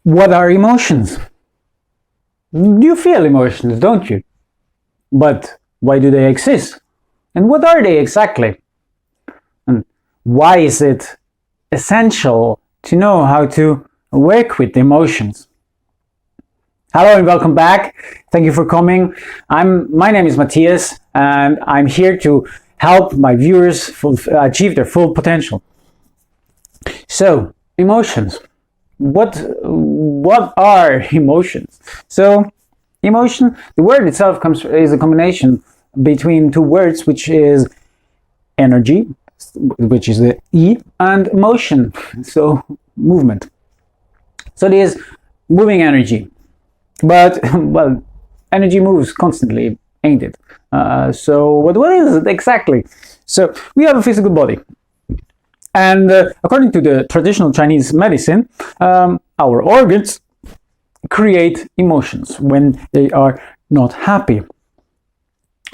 What are emotions? You feel emotions, don't you? But why do they exist? And what are they exactly? And why is it essential to know how to work with emotions? Hello and welcome back. Thank you for coming. My name is Matthias, and I'm here to help my viewers achieve their full potential. So, emotions. What are emotions? So, emotion, the word itself is a combination between two words, which is energy, which is the E, and motion, so movement. So there's moving energy, but well, energy moves constantly, ain't it? So what is it exactly? So we have a physical body, and according to the traditional Chinese medicine, our organs create emotions when they are not happy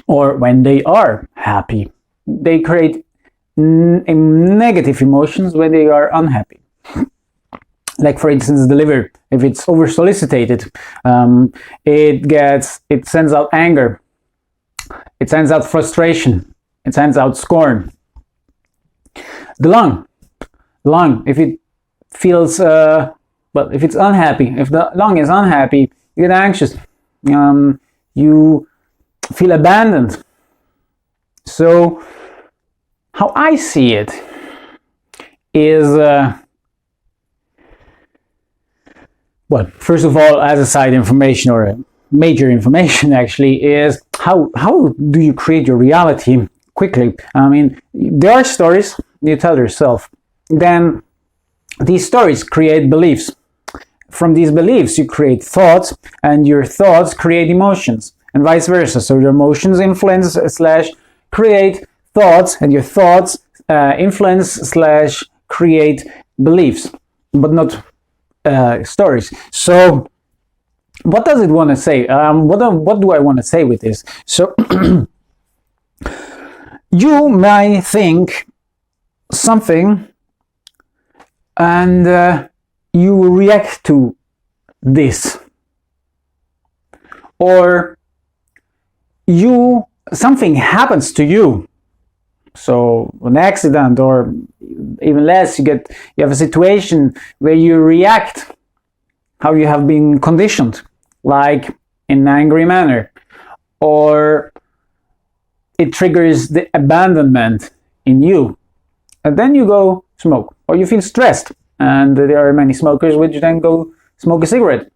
or when they are happy. They create negative emotions when they are unhappy. Like, for instance, the liver, if it's over solicited, it sends out anger, it sends out frustration, it sends out scorn. The lung, if it feels if it's unhappy, if the lung is unhappy, you get anxious, you feel abandoned. So how I see it is, first of all, as a side information, or a major information actually, is how do you create your reality quickly? I mean, there are stories you tell yourself, then these stories create beliefs. From these beliefs you create thoughts, and your thoughts create emotions, and vice versa. So your emotions influence / create thoughts, and your thoughts influence / create beliefs, but not stories. So what does it want to say? What do I want to say with this? So you might think something, and you react to this, or something happens to you, so an accident, or even less, you have a situation where you react how you have been conditioned, like in an angry manner, or it triggers the abandonment in you, and then you go smoke, or you feel stressed, and there are many smokers which then go smoke a cigarette.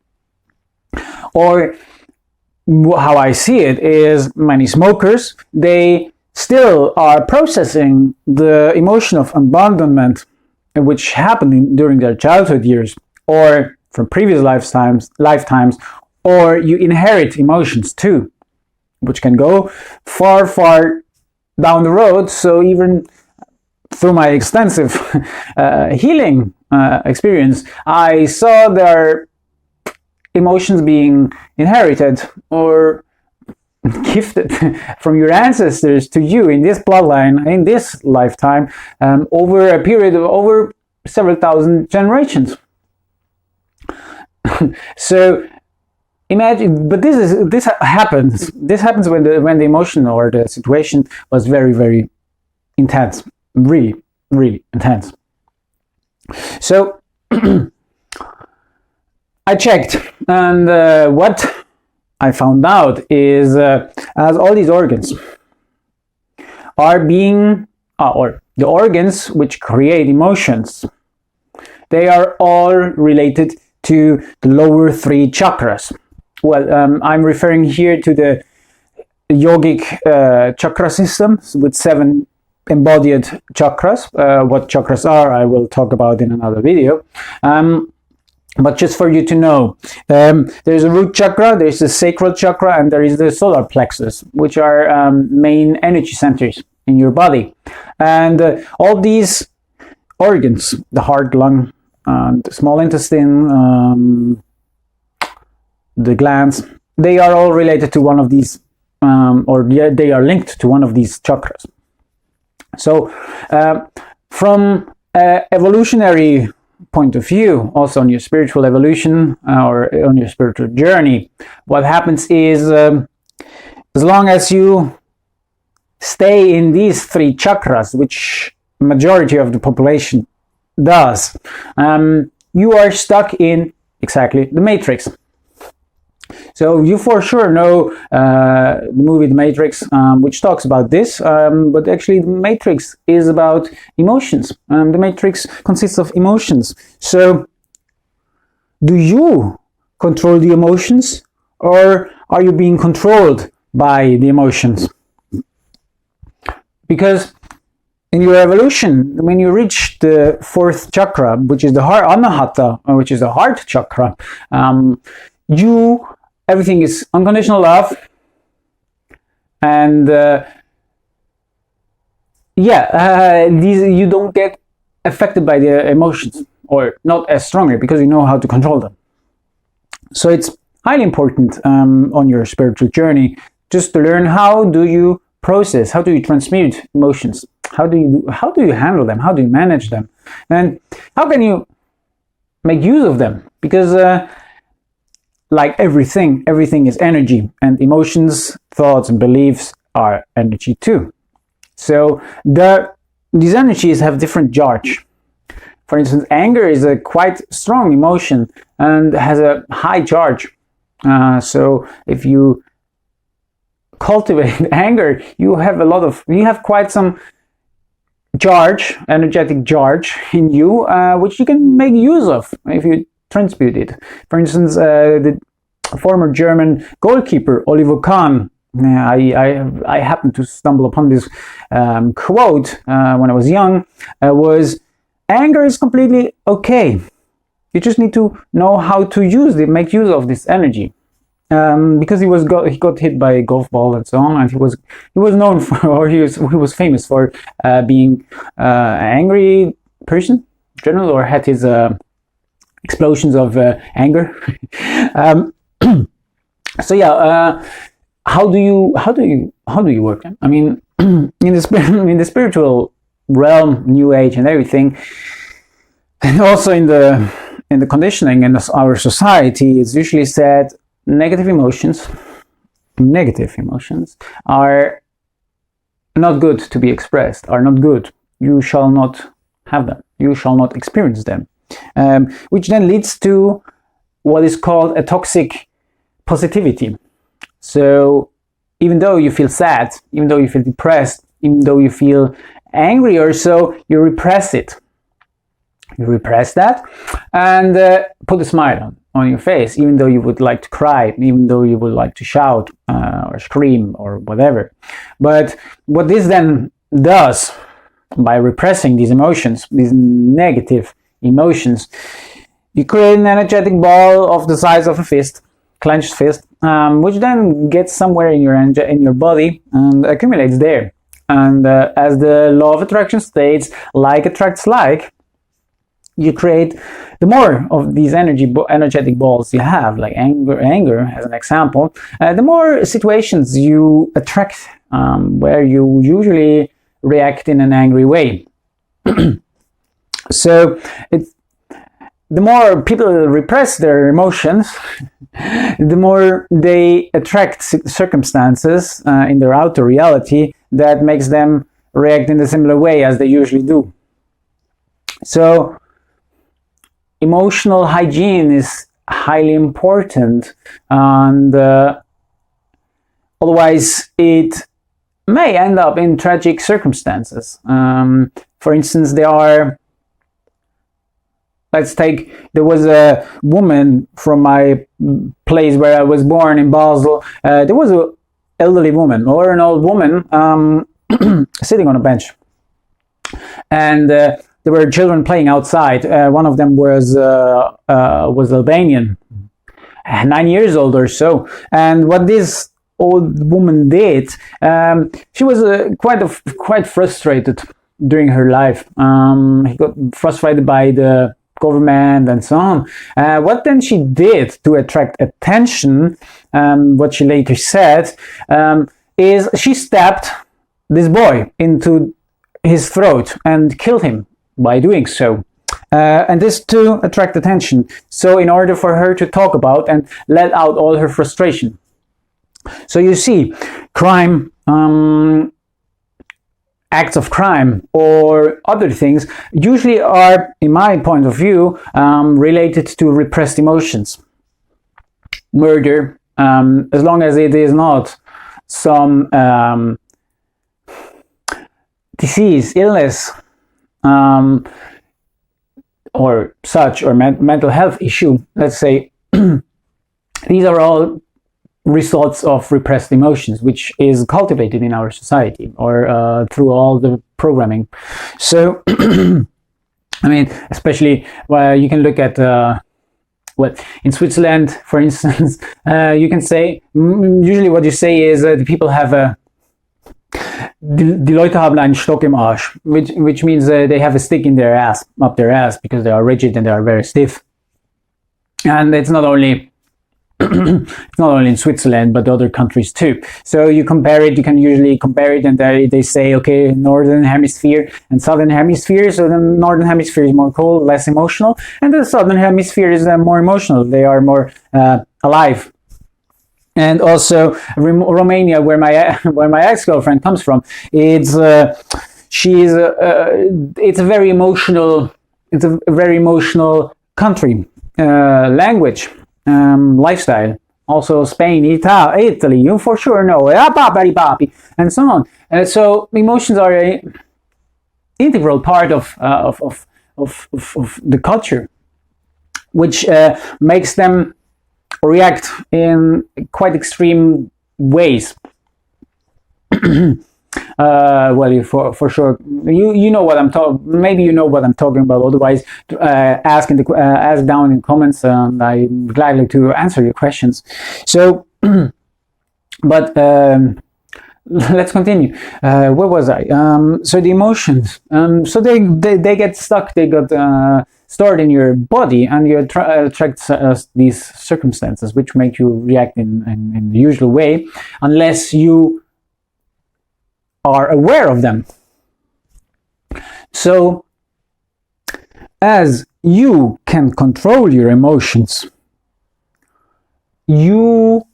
Or how I see it is, many smokers, they still are processing the emotion of abandonment which happened during their childhood years, or from previous lifetimes, or you inherit emotions too, which can go far down the road. So even through my extensive healing experience, I saw their emotions being inherited or gifted from your ancestors to you in this bloodline, in this lifetime, over a period of over several thousand generations. So imagine, but this happens when the emotion or the situation was very intense, really intense. So I checked, and what I found out is, as all these organs are being, or the organs which create emotions, they are all related to the lower three chakras. Well, I'm referring here to the yogic chakra system with 7 embodied chakras. What chakras are, I will talk about in another video. But just for you to know, there's a root chakra, there's the sacral chakra, and there is the solar plexus, which are main energy centers in your body. And all these organs, the heart, lung, the small intestine, the glands, they are all related to one of these, they are linked to one of these chakras. So from evolutionary point of view, also on your spiritual evolution or on your spiritual journey, what happens is as long as you stay in these three chakras, which majority of the population does, you are stuck in exactly the matrix. So you for sure know the movie The Matrix, which talks about this, but actually the Matrix is about emotions. The Matrix consists of emotions. So do you control the emotions, or are you being controlled by the emotions? Because in your evolution, when you reach the fourth chakra, which is the heart, anahata, which is the heart chakra, everything is unconditional love, and you don't get affected by the emotions, or not as strongly, because you know how to control them. So it's highly important on your spiritual journey just to learn how do you process, how do you transmute emotions, how do you handle them, how do you manage them, and how can you make use of them, because like everything is energy, and emotions, thoughts, and beliefs are energy too. So these energies have different charge. For instance, anger is a quite strong emotion and has a high charge. So if you cultivate anger, you have quite some charge, energetic charge in you, which you can make use of if you transmute it. For instance, the former German goalkeeper Oliver Kahn, I happened to stumble upon this quote when I was young, was, anger is completely okay. You just need to know how to make use of this energy. Because he got hit by a golf ball and so on, and he was known for, or he was famous for being an angry person in general, or had his explosions of anger. So yeah, how do you work? I mean, in the spiritual realm, New Age and everything, and also in the conditioning in our society, it's usually said negative emotions are not good to be expressed, are not good. You shall not have them. You shall not experience them. Which then leads to what is called a toxic positivity. So even though you feel sad, even though you feel depressed, even though you feel angry or so, you repress it. You repress that and put a smile on your face, even though you would like to cry, even though you would like to shout or scream or whatever. But what this then does, by repressing these emotions, these negative emotions, you create an energetic ball of the size of a fist, clenched fist, which then gets somewhere in your body and accumulates there. And as the law of attraction states, like attracts like, you create, the more of these energetic balls you have, like anger as an example, the more situations you attract where you usually react in an angry way. So the more people repress their emotions, the more they attract circumstances in their outer reality that makes them react in a similar way as they usually do. So emotional hygiene is highly important, and otherwise it may end up in tragic circumstances. For instance, there was a woman from my place where I was born in Basel. There was an elderly woman, or an old woman, sitting on a bench, and there were children playing outside. One of them was Albanian, 9 years old or so. And what this old woman did, she was quite frustrated during her life. He got frustrated by the government and so on. What then she did to attract attention, what she later said, is she stabbed this boy into his throat and killed him by doing so. and this to attract attention. So in order for her to talk about and let out all her frustration. So you see, crime, acts of crime or other things usually are, in my point of view, related to repressed emotions. Murder, as long as it is not some disease, illness, or such, or mental health issue, let's say, these are all results of repressed emotions, which is cultivated in our society or through all the programming. So, I mean, especially you can look at well, in Switzerland, for instance, you can say, usually what you say is the people have a Die Leute haben einen Stock im Arsch, which means they have a stick in their ass, up their ass, because they are rigid and they are very stiff. And it's not only it's not only in Switzerland, but other countries too. So you compare it, you can usually compare it, and they say, okay, northern hemisphere and southern hemisphere. So the northern hemisphere is more cold, less emotional, and the southern hemisphere is more emotional. They are more alive. And also Romania, where my ex-girlfriend comes from, it's a very emotional. It's a very emotional country, language. Lifestyle. Also Spain, Italy, you for sure know, and so on. So emotions are an integral part of the culture, which makes them react in quite extreme ways. Well, you for sure, you know what I'm talking. Maybe you know what I'm talking about. Otherwise, ask down in the comments, and I'm glad to answer your questions. So, but let's continue. Where was I? So the emotions. So they get stuck. They got stored in your body, and you attract these circumstances, which make you react in the usual way, unless you are aware of them. So, as you can control your emotions, or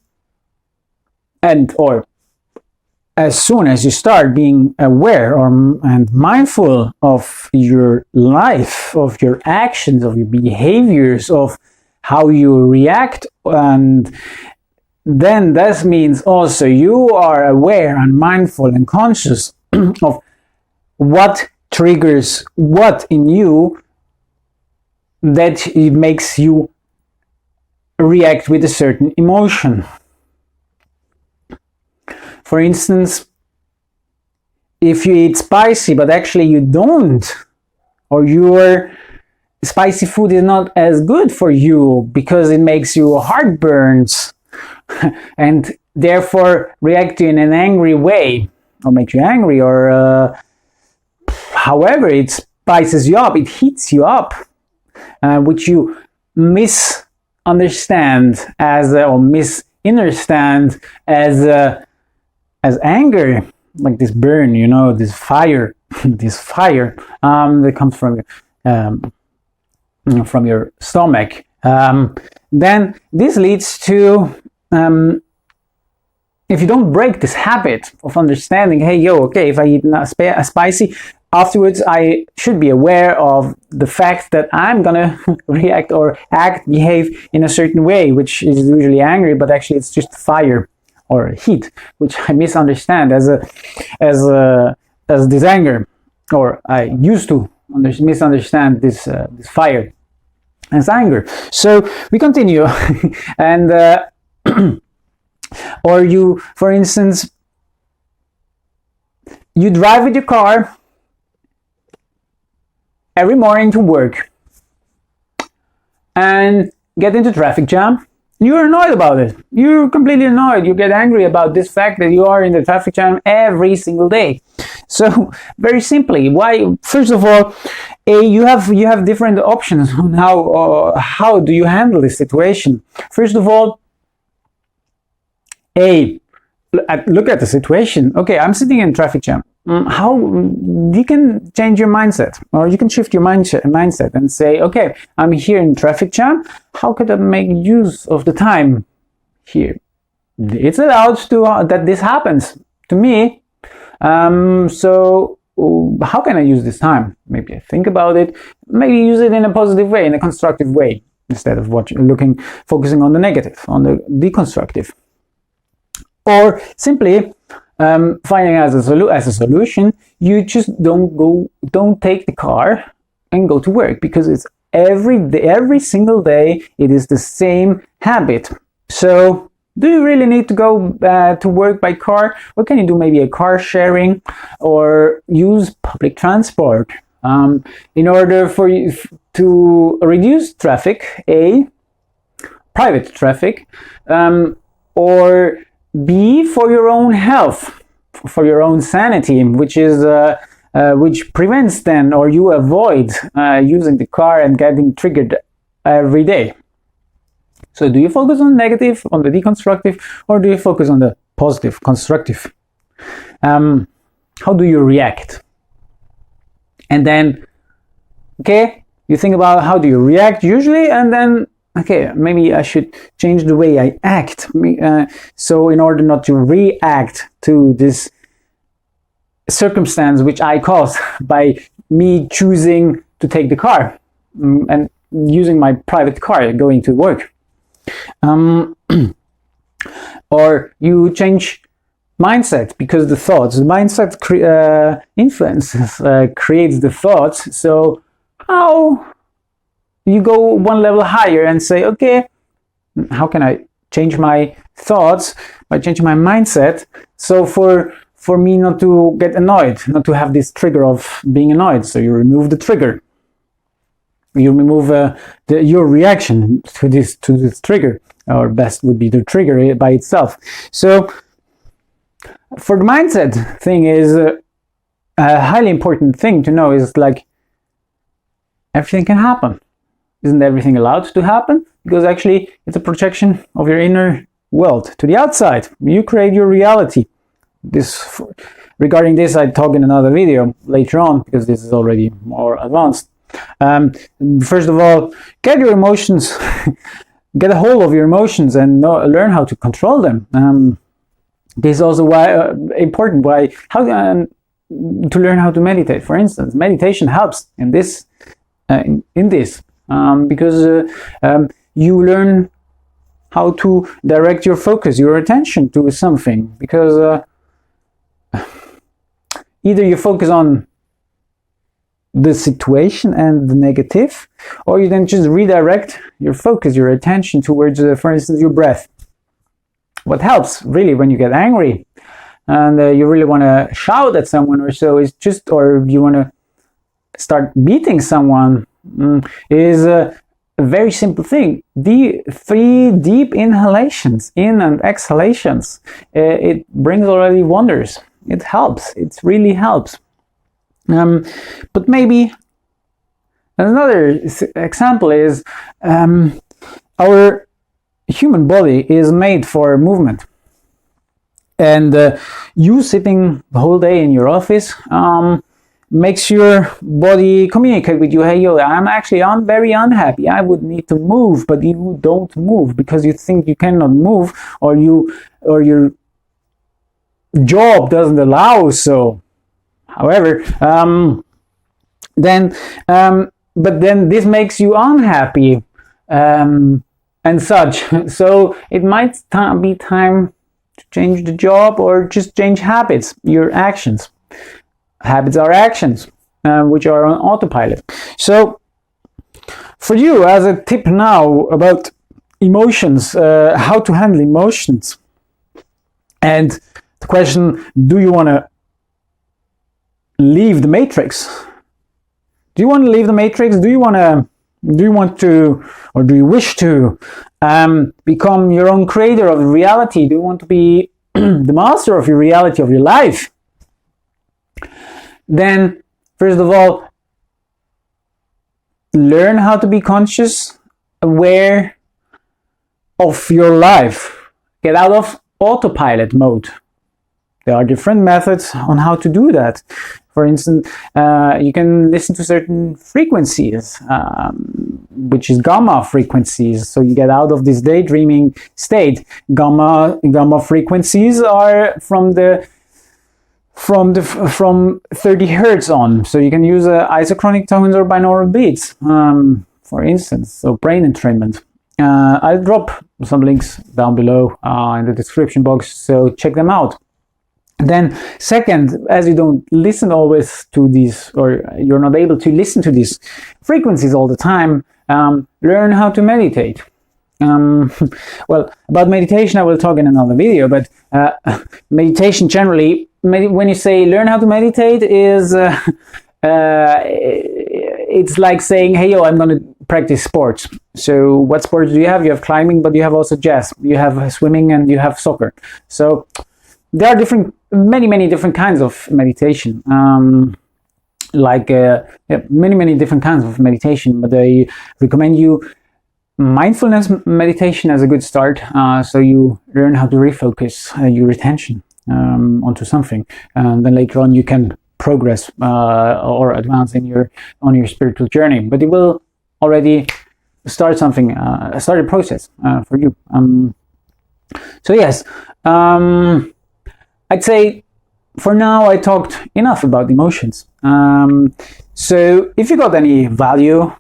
as soon as you start being aware and mindful of your life, of your actions, of your behaviors, of how you react, and then that means also you are aware and mindful and conscious of what triggers what in you that it makes you react with a certain emotion. For instance, if you eat spicy but actually you don't, or your spicy food is not as good for you because it makes you heartburns, and therefore react in an angry way, or make you angry, or however it spices you up, it heats you up, which you misunderstand as as anger, like this burn, this fire, that comes from your stomach. Then this leads to, if you don't break this habit of understanding, hey, okay, if I eat spicy, afterwards I should be aware of the fact that I'm gonna react or behave in a certain way, which is usually angry, but actually it's just fire or heat, which I misunderstand as this anger, or I used to misunderstand this fire as anger. So we continue, and or you, for instance, you drive with your car every morning to work and get into traffic jam. You're annoyed about it. You're completely annoyed. You get angry about this fact that you are in the traffic jam every single day. So very simply, why? First of all, you have different options on how do you handle this situation. First of all, look at the situation. Okay, I'm sitting in traffic jam. how you can change your mindset, or you can shift your mindset and say, okay, I'm here in traffic jam. How could I make use of the time here? It's allowed to that this happens to me. So how can I use this time? Maybe I think about it. Maybe use it in a positive way, in a constructive way, instead of focusing on the negative, on the deconstructive. Or simply finding as a solution, you just don't take the car and go to work, because it's every single day it is the same habit. So do you really need to go to work by car? Or can you do maybe a car sharing, or use public transport in order for you to reduce traffic, private traffic, or B, for your own health, for your own sanity, which prevents then, or you avoid using the car and getting triggered every day. So do you focus on negative, on the deconstructive, or do you focus on the positive, constructive? How do you react? And then, okay, you think about how do you react usually, and then, okay, maybe I should change the way I act. So in order not to react to this circumstance which I caused by me choosing to take the car and using my private car going to work. Or you change mindset, because the mindset influences, creates the thoughts. So how you go one level higher and say, okay, how can I change my thoughts by changing my mindset? So for me not to get annoyed, not to have this trigger of being annoyed. So you remove the trigger. You remove your reaction to this trigger, or best would be the trigger by itself. So for the mindset thing is a highly important thing to know, is like everything can happen. Isn't everything allowed to happen? Because actually it's a projection of your inner world to the outside. You create your reality. Regarding this, I talk in another video later on, because this is already more advanced. First of all, get your emotions, get a hold of your emotions, and learn how to control them. This is also important. To learn how to meditate. For instance, meditation helps in this. Because you learn how to direct your focus, your attention to something. Because either you focus on the situation and the negative, or you then just redirect your focus, your attention towards, for instance, your breath. What helps really when you get angry and you really want to shout at someone or so, or you want to start beating someone, is a very simple thing. The 3 deep inhalations, in and exhalations. It brings already wonders. It helps. It really helps. But maybe another example is our human body is made for movement. And you sitting the whole day in your office makes your body communicate with you, hey, yo, I'm very unhappy. I would need to move, but you don't move because you think you cannot move, or your job doesn't allow so. However, then this makes you unhappy and such. So it might be time to change the job, or just change habits, your actions. Habits are actions, which are on autopilot. So for you, as a tip now about emotions, how to handle emotions, and the question, do you want to leave the matrix? Do you want to leave the matrix? Do you want to, or do you wish to become your own creator of reality? Do you want to be the master of your reality, of your life? Then, first of all, learn how to be conscious, aware of your life. Get out of autopilot mode. There are different methods on how to do that. For instance, you can listen to certain frequencies, which is gamma frequencies. So you get out of this daydreaming state. Gamma frequencies are from 30 hertz on. So you can use isochronic tones or binaural beats, for instance. So brain entrainment. I'll drop some links down below in the description box, so check them out. Then second, as you don't listen always to these, or you're not able to listen to these frequencies all the time, learn how to meditate. Well, about meditation I will talk in another video, but meditation generally, when you say learn how to meditate, is it's like saying, hey, yo, I'm going to practice sports. So what sports do you have? You have climbing, but you have also jazz. You have swimming and you have soccer. So there are many different kinds of meditation. Many different kinds of meditation, but I recommend you mindfulness meditation as a good start. So you learn how to refocus your attention onto something, and then later on you can progress or advance on your spiritual journey. But it will already start a process for you. So yes, I'd say for now I talked enough about emotions. So if you got any value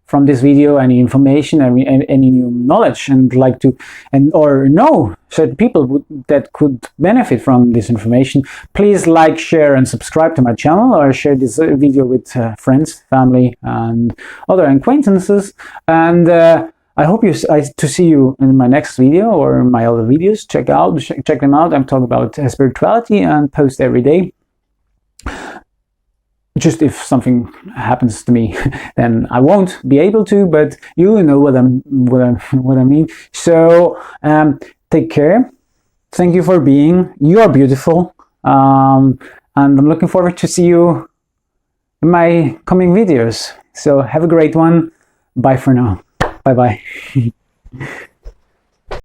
from this video, any information, any new knowledge, and like to or know certain people that could benefit from this information, please like, share, and subscribe to my channel, or share this video with friends, family, and other acquaintances. And I hope to see you in my next video or my other videos. Check them out. I'm talking about spirituality and post every day. Just if something happens to me, then I won't be able to, but you know what I mean. So take care. Thank you for being. You are beautiful, and I'm looking forward to see you in my coming videos. So have a great one. Bye for now. Bye bye.